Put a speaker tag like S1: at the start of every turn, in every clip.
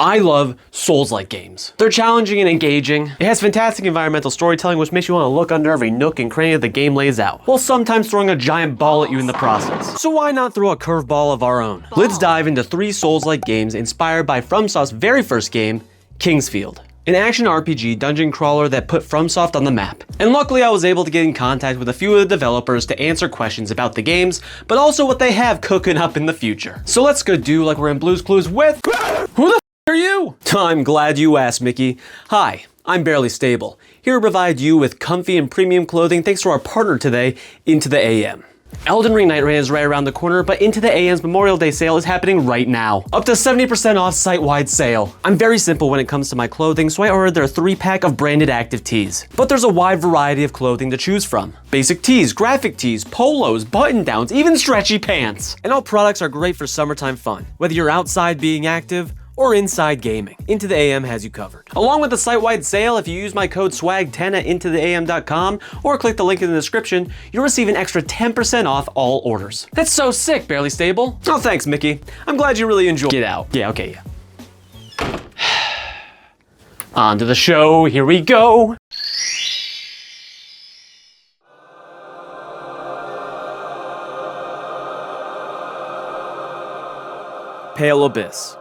S1: I love Souls-like games. They're challenging and engaging. It has fantastic environmental storytelling which makes you want to look under every nook and cranny that the game lays out, while sometimes throwing a giant ball at you in the process. So why not throw a curveball of our own? Let's dive into 3 Souls-like games inspired by Fromsoft's very first game, Kingsfield, an action RPG dungeon crawler that put Fromsoft on the map. And luckily I was able to get in contact with a few of the developers to answer questions about the games, but also what they have cooking up in the future. So let's go do like we're in Blue's Clues with... Who the f are you? I'm glad you asked, Mickey. Hi, I'm Barely Stable, here to provide you with comfy and premium clothing thanks to our partner today, Into the AM. Elden Ring Nightreign is right around the corner, but Into the AM's Memorial Day sale is happening right now. Up to 70% off site-wide sale. I'm very simple when it comes to my clothing, so I ordered their 3-pack of branded active tees. But there's a wide variety of clothing to choose from. Basic tees, graphic tees, polos, button-downs, even stretchy pants. And all products are great for summertime fun, whether you're outside being active, or inside gaming. Into the AM has you covered. Along with the site-wide sale, if you use my code SWAG10 at intotheam.com or click the link in the description, you'll receive an extra 10% off all orders. That's so sick, Barely Stable. Oh, thanks, Mickey. I'm glad you really enjoyed. Get out. Yeah, okay, yeah. On to the show, here we go. Pale Abyss.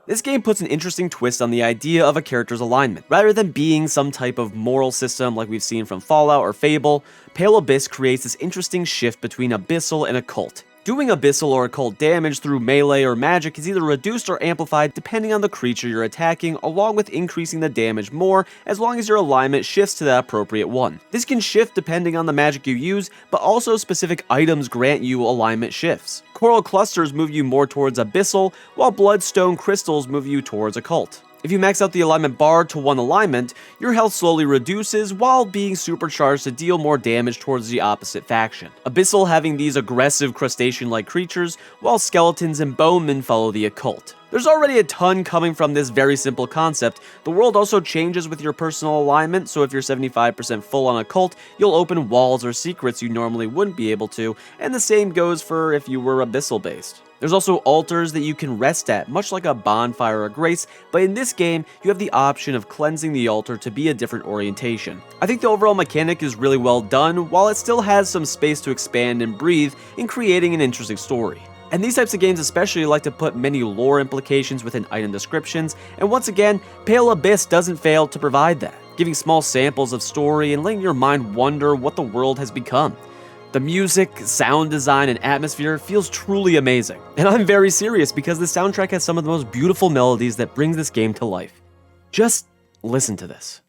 S1: This game puts an interesting twist on the idea of a character's alignment. Rather than being some type of moral system like we've seen from Fallout or Fable, Pale Abyss creates this interesting shift between abyssal and occult. Doing abyssal or occult damage through melee or magic is either reduced or amplified depending on the creature you're attacking, along with increasing the damage more as long as your alignment shifts to that appropriate one. This can shift depending on the magic you use, but also specific items grant you alignment shifts. Coral clusters move you more towards abyssal, while bloodstone crystals move you towards occult. If you max out the alignment bar to one alignment, your health slowly reduces while being supercharged to deal more damage towards the opposite faction. Abyssal having these aggressive crustacean-like creatures, while skeletons and bonemen follow the occult. There's already a ton coming from this very simple concept. The world also changes with your personal alignment, so if you're 75% full on occult, you'll open walls or secrets you normally wouldn't be able to, and the same goes for if you were abyssal based. There's also altars that you can rest at, much like a bonfire or grace, but in this game, you have the option of cleansing the altar to be a different orientation. I think the overall mechanic is really well done, while it still has some space to expand and breathe in creating an interesting story. And these types of games especially like to put many lore implications within item descriptions, and once again, Pale Abyss doesn't fail to provide that, giving small samples of story and letting your mind wonder what the world has become. The music, sound design, and atmosphere feels truly amazing. And I'm very serious because the soundtrack has some of the most beautiful melodies that brings this game to life. Just listen to this.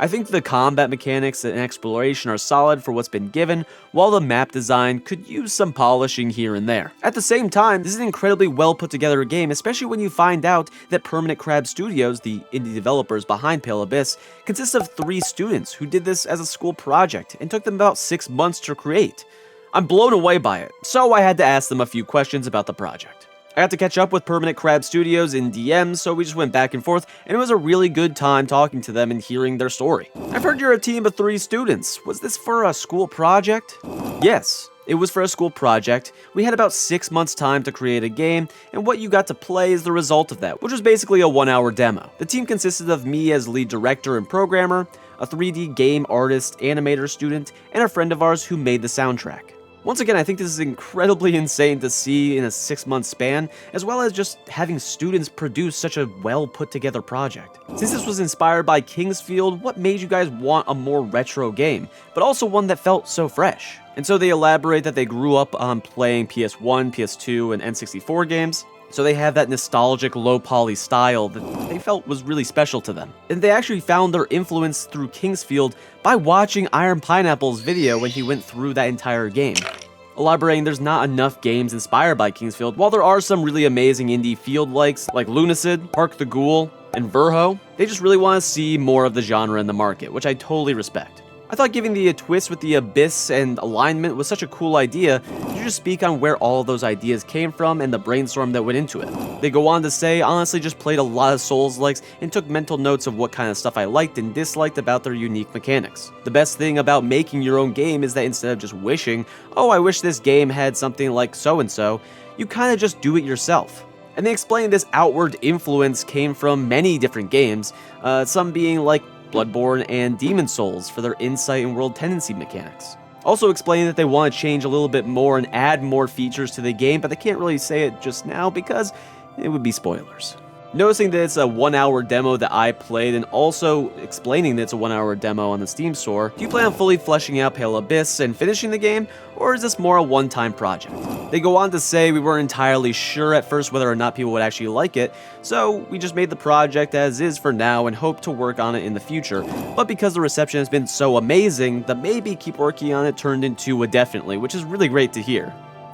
S1: I think the combat mechanics and exploration are solid for what's been given, while the map design could use some polishing here and there. At the same time, this is an incredibly well put together game, especially when you find out that Permanent Crab Studios, the indie developers behind Pale Abyss, consists of 3 students who did this as a school project and took them about 6 months to create. I'm blown away by it, so I had to ask them a few questions about the project. I got to catch up with Permanent Crab Studios in DMs, so we just went back and forth, and it was a really good time talking to them and hearing their story. I've heard you're a team of 3 students. Was this for a school project? Yes, it was for a school project. We had about 6 months time to create a game, and what you got to play is the result of that, which was basically a 1-hour demo. The team consisted of me as lead director and programmer, a 3D game artist, animator student, and a friend of ours who made the soundtrack. Once again, I think this is incredibly insane to see in a 6-month span, as well as just having students produce such a well put together project. Since this was inspired by Kingsfield, what made you guys want a more retro game, but also one that felt so fresh? And so they elaborate that they grew up on playing PS1, PS2, and N64 games. So they have that nostalgic low-poly style that they felt was really special to them. And they actually found their influence through Kingsfield by watching Iron Pineapple's video when he went through that entire game. Elaborating, there's not enough games inspired by Kingsfield, while there are some really amazing indie field-likes like Lunacid, Park the Ghoul, and Verho. They just really want to see more of the genre in the market, which I totally respect. I thought giving a twist with the abyss and alignment was such a cool idea. Could you just speak on where all of those ideas came from and the brainstorm that went into it? They go on to say, honestly just played a lot of Soulslikes and took mental notes of what kind of stuff I liked and disliked about their unique mechanics. The best thing about making your own game is that instead of just wishing, oh I wish this game had something like so-and-so, you kind of just do it yourself. And they explain this outward influence came from many different games, some being like Bloodborne and Demon Souls for their insight and world tendency mechanics. Also explaining that they want to change a little bit more and add more features to the game, but they can't really say it just now because it would be spoilers. Noticing that it's a 1-hour demo that I played, and also explaining that it's a 1-hour demo on the Steam store, do you plan on fully fleshing out Pale Abyss and finishing the game, or is this more a one-time project? They go on to say we weren't entirely sure at first whether or not people would actually like it, so we just made the project as is for now and hope to work on it in the future, but because the reception has been so amazing, the maybe keep working on it turned into a definitely, which is really great to hear.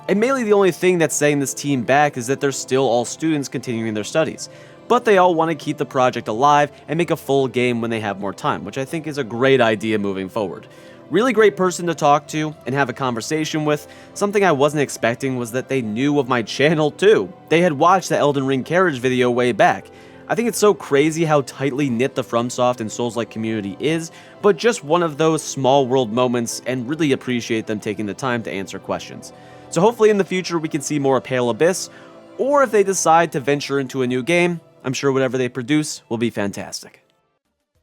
S1: And mainly the only thing that's setting this team back is that they're still all students continuing their studies, but they all want to keep the project alive and make a full game when they have more time, which I think is a great idea moving forward. Really great person to talk to and have a conversation with. Something I wasn't expecting was that they knew of my channel too. They had watched the Elden Ring Carriage video way back. I think it's so crazy how tightly knit the Fromsoft and Souls-like community is, but just one of those small world moments, and really appreciate them taking the time to answer questions. So hopefully in the future we can see more of Pale Abyss, or if they decide to venture into a new game, I'm sure whatever they produce will be fantastic.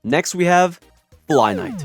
S1: Next we have FlyKnight.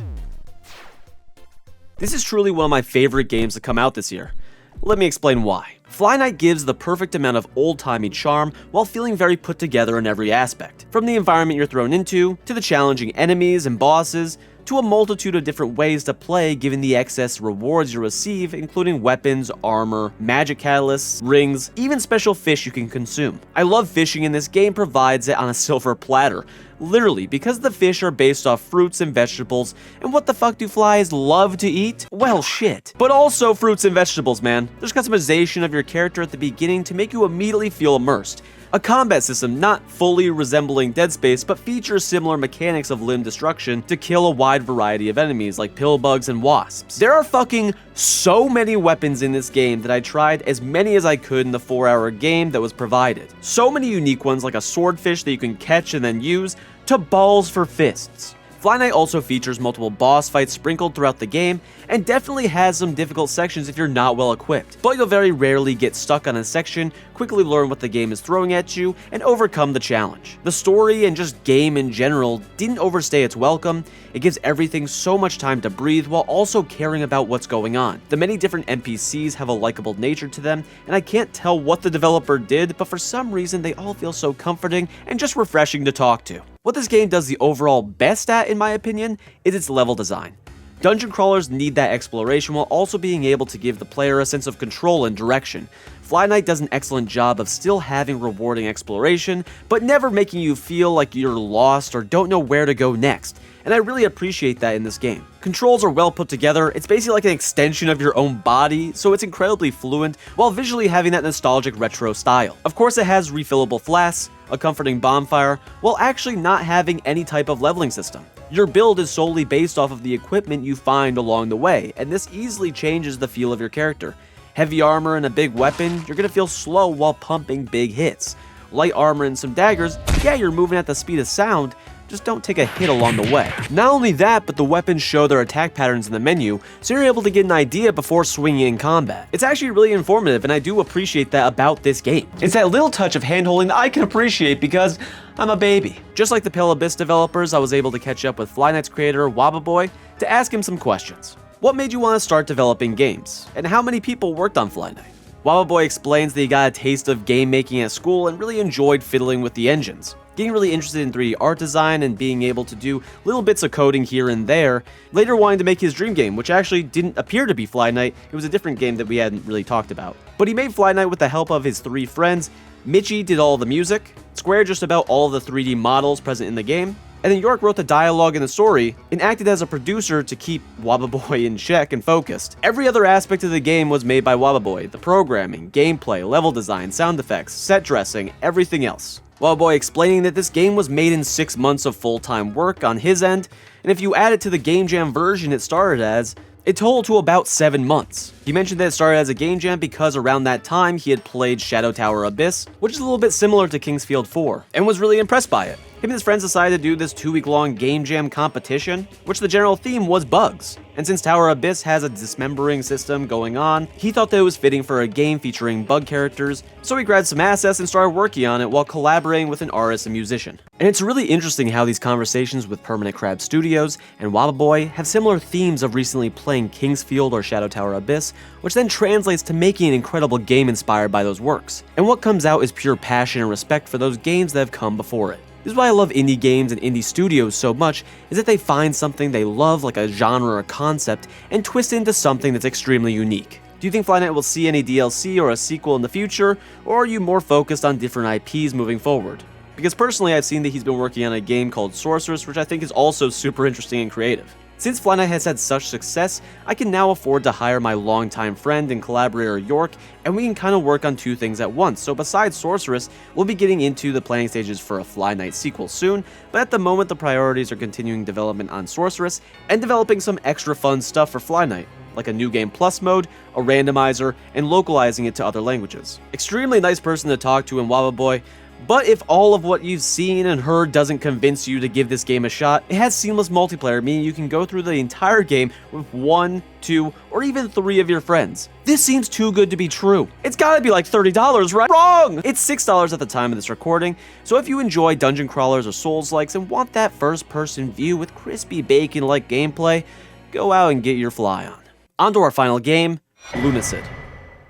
S1: This is truly one of my favorite games to come out this year. Let me explain why. FlyKnight gives the perfect amount of old-timey charm while feeling very put together in every aspect. From the environment you're thrown into, to the challenging enemies and bosses, to a multitude of different ways to play given the excess rewards you receive, including weapons, armor, magic catalysts, rings, even special fish you can consume. I love fishing, and this game provides it on a silver platter. Literally, because the fish are based off fruits and vegetables, and what the fuck do flies love to eat? Well, shit. But also fruits and vegetables, man. There's customization of your character at the beginning to make you immediately feel immersed. A combat system not fully resembling Dead Space, but features similar mechanics of limb destruction to kill a wide variety of enemies like pillbugs and wasps. There are fucking so many weapons in this game that I tried as many as I could in the 4-hour game that was provided. So many unique ones like a swordfish that you can catch and then use, to balls for fists. FlyKnight also features multiple boss fights sprinkled throughout the game, and definitely has some difficult sections if you're not well equipped, but you'll very rarely get stuck on a section, quickly learn what the game is throwing at you, and overcome the challenge. The story and just game in general didn't overstay its welcome. It gives everything so much time to breathe while also caring about what's going on. The many different NPCs have a likable nature to them, and I can't tell what the developer did, but for some reason they all feel so comforting and just refreshing to talk to. What this game does the overall best at, in my opinion, is its level design. Dungeon crawlers need that exploration while also being able to give the player a sense of control and direction. FlyKnight does an excellent job of still having rewarding exploration, but never making you feel like you're lost or don't know where to go next, and I really appreciate that in this game. Controls are well put together, it's basically like an extension of your own body, so it's incredibly fluent, while visually having that nostalgic retro style. Of course it has refillable flasks, a comforting bonfire, while actually not having any type of leveling system. Your build is solely based off of the equipment you find along the way, and this easily changes the feel of your character. Heavy armor and a big weapon, you're gonna feel slow while pumping big hits. Light armor and some daggers, yeah, you're moving at the speed of sound, just don't take a hit along the way. Not only that, but the weapons show their attack patterns in the menu, so you're able to get an idea before swinging in combat. It's actually really informative, and I do appreciate that about this game. It's that little touch of handholding that I can appreciate because I'm a baby. Just like the Pale Abyss developers, I was able to catch up with FlyKnight's creator, Wababoy, to ask him some questions. What made you want to start developing games? And how many people worked on FlyKnight? Wababoy explains that he got a taste of game making at school and really enjoyed fiddling with the engines. getting really interested in 3D art design and being able to do little bits of coding here and there, later wanting to make his dream game, which actually didn't appear to be FlyKnight. It was a different game that we hadn't really talked about. But he made FlyKnight with the help of his 3 friends. Mitchie did all the music, Square just about all the 3D models present in the game, and then York wrote the dialogue and the story and acted as a producer to keep Wababoy in check and focused. Every other aspect of the game was made by Wababoy: the programming, gameplay, level design, sound effects, set dressing, everything else. Wababoy explaining that this game was made in 6 months of full-time work on his end, and if you add it to the Game Jam version it started as, it totaled to about 7 months. He mentioned that it started as a game jam because around that time he had played Shadow Tower Abyss, which is a little bit similar to Kingsfield 4, and was really impressed by it. Him and his friends decided to do this 2-week-long game jam competition, which the general theme was bugs. And since Tower Abyss has a dismembering system going on, he thought that it was fitting for a game featuring bug characters, so he grabbed some assets and started working on it while collaborating with an artist and musician. And it's really interesting how these conversations with Permanent Crab Studios and Wababoy have similar themes of recently playing Kingsfield or Shadow Tower Abyss, which then translates to making an incredible game inspired by those works. And what comes out is pure passion and respect for those games that have come before it. This is why I love indie games and indie studios so much, is that they find something they love, like a genre or concept, and twist it into something that's extremely unique. Do you think FlyKnight will see any DLC or a sequel in the future, or are you more focused on different IPs moving forward? Because personally I've seen that he's been working on a game called Sorceress, which I think is also super interesting and creative. Since FlyKnight has had such success, I can now afford to hire my longtime friend and collaborator York, and we can kind of work on 2 things at once. So besides Sorceress, we'll be getting into the planning stages for a FlyKnight sequel soon, but at the moment the priorities are continuing development on Sorceress and developing some extra fun stuff for FlyKnight, like a new game plus mode, a randomizer, and localizing it to other languages. Extremely nice person to talk to in Wababoy. But if all of what you've seen and heard doesn't convince you to give this game a shot, it has seamless multiplayer, meaning you can go through the entire game with 1, 2, or even 3 of your friends. This seems too good to be true. It's gotta be like $30, right? Wrong! It's $6 at the time of this recording, so if you enjoy dungeon crawlers or Soulslikes and want that first-person view with crispy bacon-like gameplay, go out and get your fly on. On to our final game, Lunacid.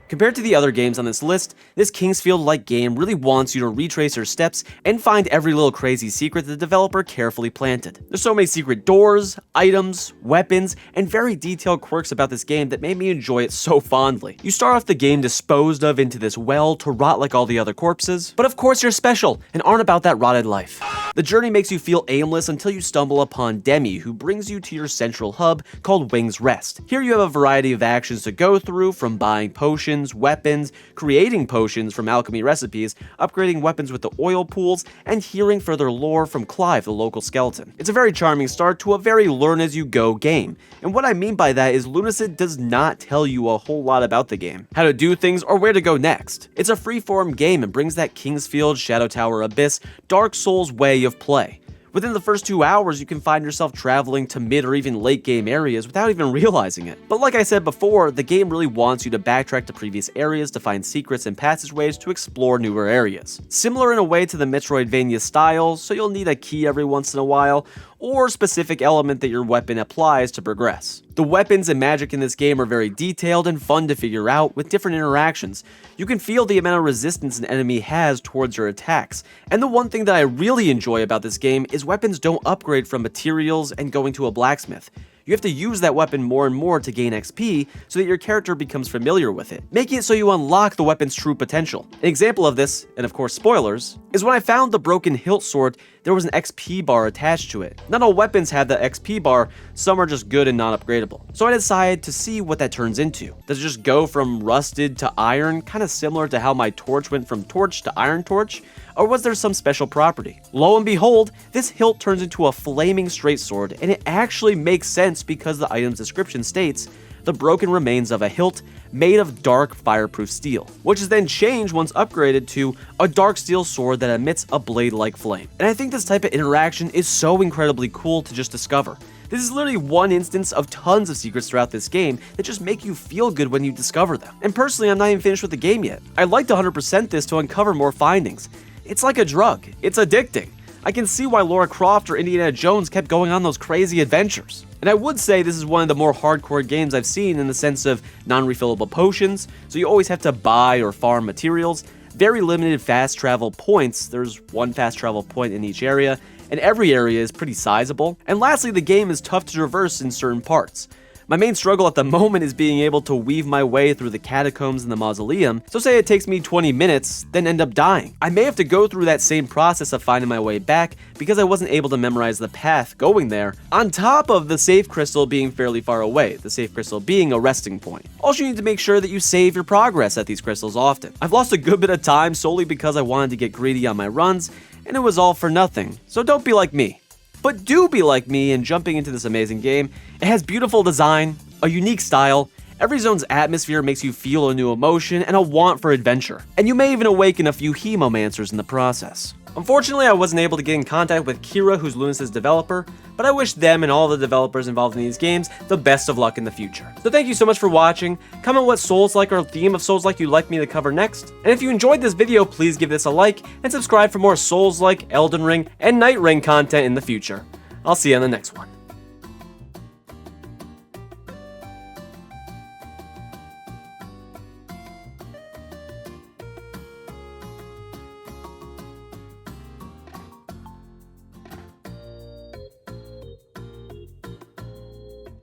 S1: Compared to the other games on this list, this Kingsfield-like game really wants you to retrace your steps and find every little crazy secret the developer carefully planted. There's so many secret doors, items, weapons, and very detailed quirks about this game that made me enjoy it so fondly. You start off the game disposed of into this well to rot like all the other corpses, but of course you're special and aren't about that rotted life. The journey makes you feel aimless until you stumble upon Demi, who brings you to your central hub called Wing's Rest. Here you have a variety of actions to go through, from buying potions, weapons, creating potions from alchemy recipes, upgrading weapons with the oil pools, and hearing further lore from Clive, the local skeleton. It's a very charming start to a very learn-as-you-go game, and what I mean by that is Lunacid does not tell you a whole lot about the game, how to do things, or where to go next. It's a free-form game and brings that Kingsfield, Shadow Tower Abyss, Dark Souls way of play. Within the first 2 hours, you can find yourself traveling to mid or even late game areas without even realizing it. But like I said before, the game really wants you to backtrack to previous areas to find secrets and passageways to explore newer areas. Similar in a way to the Metroidvania style, so you'll need a key every once in a while, or specific element that your weapon applies to progress. The weapons and magic in this game are very detailed and fun to figure out with different interactions. You can feel the amount of resistance an enemy has towards your attacks, and the one thing that I really enjoy about this game is weapons don't upgrade from materials and going to a blacksmith. You have to use that weapon more and more to gain XP so that your character becomes familiar with it, making it so you unlock the weapon's true potential. An example of this, and of course spoilers, is when I found the broken hilt sword, there was an XP bar attached to it. Not all weapons have that XP bar, some are just good and non-upgradable. So I decided to see what that turns into. Does it just go from rusted to iron, kind of similar to how my torch went from torch to iron torch? Or was there some special property? Lo and behold, this hilt turns into a flaming straight sword, and it actually makes sense because the item's description states, the broken remains of a hilt made of dark fireproof steel, which is then changed once upgraded to a dark steel sword that emits a blade-like flame. And I think this type of interaction is so incredibly cool to just discover. This is literally one instance of tons of secrets throughout this game that just make you feel good when you discover them. And personally, I'm not even finished with the game yet. I'd like to 100% this to uncover more findings. It's like a drug. It's addicting. I can see why Lara Croft or Indiana Jones kept going on those crazy adventures. And I would say this is one of the more hardcore games I've seen in the sense of non-refillable potions, so you always have to buy or farm materials. very limited fast travel points. There's one fast travel point in each area, and every area is pretty sizable. And lastly, the game is tough to traverse in certain parts. My main struggle at the moment is being able to weave my way through the catacombs and the mausoleum, so say it takes me 20 minutes, then end up dying. I may have to go through that same process of finding my way back because I wasn't able to memorize the path going there, on top of the save crystal being fairly far away, the save crystal being a resting point. Also, you need to make sure that you save your progress at these crystals often. I've lost a good bit of time solely because I wanted to get greedy on my runs, and it was all for nothing, so don't be like me. But do be like me in jumping into this amazing game. It has beautiful design, a unique style, every zone's atmosphere makes you feel a new emotion and a want for adventure, and you may even awaken a few hemomancers in the process. Unfortunately, I wasn't able to get in contact with Kira, who's Lunacid's developer, but I wish them and all the developers involved in these games the best of luck in the future. So thank you so much for watching. Comment what Souls-like or theme of Souls-like you'd like me to cover next, and if you enjoyed this video, please give this a like and subscribe for more Souls-like, Elden Ring, and Nightreign content in the future. I'll see you on the next one.